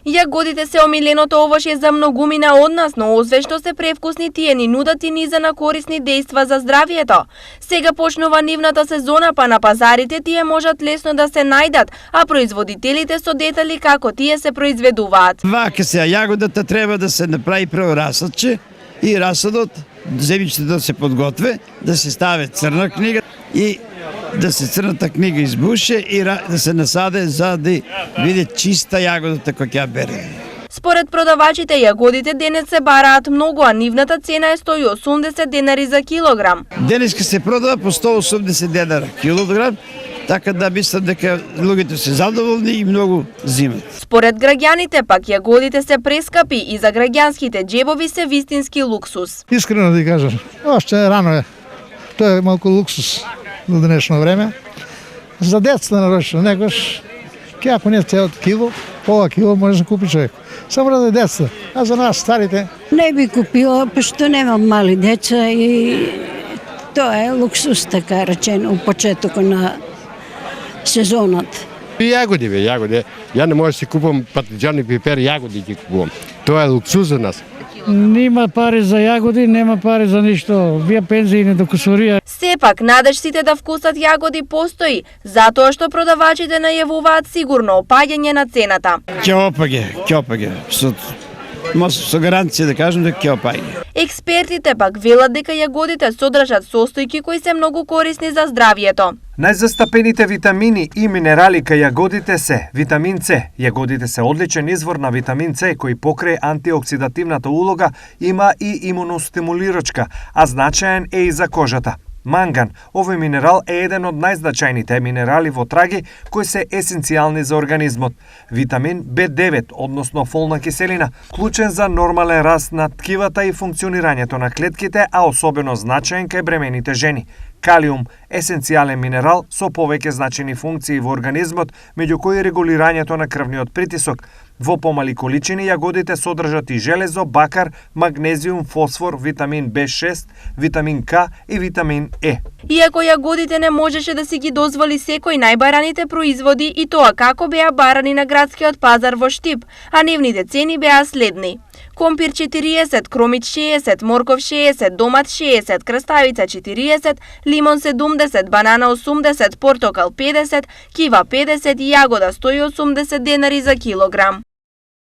Јагодите се омиленото овошје за многумина од нас, но освен што се превкусни, тие ни нудат и низа на корисни дејства за здравието. Сега почнува нивната сезона, па на пазарите тие можат лесно да се најдат, а производителите со детали како тие се произведуваат. Вака се јагодата треба да се направи прво расадче и расадот, земјичето да се подготве, да се стави црна книга и да се црната книга избуше и да се насаде за да биде чиста јагодата која ќе ја бере. Според продавачите, јагодите денес се бараат многу, а нивната цена е 180 денари за килограм. Денеска се продава по 180 денара килограм, така да мислам дека луѓето се задоволни и многу зимат. Според граѓаните пак јагодите се прескапи и за граѓанските џебови се вистински луксус. Искрено да кажам, още рано е. Тоа е малку луксус за денешно време. За децата нарочно, некош, ако не цел кило, пола кило може да купи човек. Само за децата, а за нас старите. Не би купила, пошто немам мали деца и тоа е луксус, така речено, у почетокот на сезонот. Јагоди, јагоди. Ја не можам да си купам патиџани, пипер, јагоди ги купувам. Тоа е луксус за нас. Нема пари за јагоди, нема пари за ништо. Вие пензии не докусурија. Сепак, надежците да вкусат јагоди постои, затоа што продавачите најавуваат сигурно опаѓање на цената. Ќе опаѓа. Со гаранција да кажем дека ќе опаѓа. Експертите пак велат дека јагодите содржат состојки кои се многу корисни за здравието. Најзастапените витамини и минерали кај јагодите се витамин С. Јагодите се одличен извор на витамин С кој покрај антиоксидативната улога има и имуностимулирачка, а значаен е и за кожата. Манган, овој минерал е еден од најзначајните минерали во траги кои се есенцијални за организмот. Витамин B9, односно фолна киселина, клучен за нормален раст на ткивата и функционирањето на клетките, а особено значаен кај бремените жени. Калиум, есенцијален минерал со повеќе значени функции во организмот, меѓу кои регулирањето на крвниот притисок. Во помали количини јагодите содржат и железо, бакар, магнезиум, фосфор, витамин B6, витамин К и витамин Е. Иако јагодите не можеше да си ги дозволи секој, најбараните производи и тоа како беа барани на градскиот пазар во Штип, а нивните цени беа следни. Компир 40, кромит 60, морков 60, домат 60, краставица 40, лимон 70, банана 80, портокал 50, кива 50 и јагода 180 денари за килограм.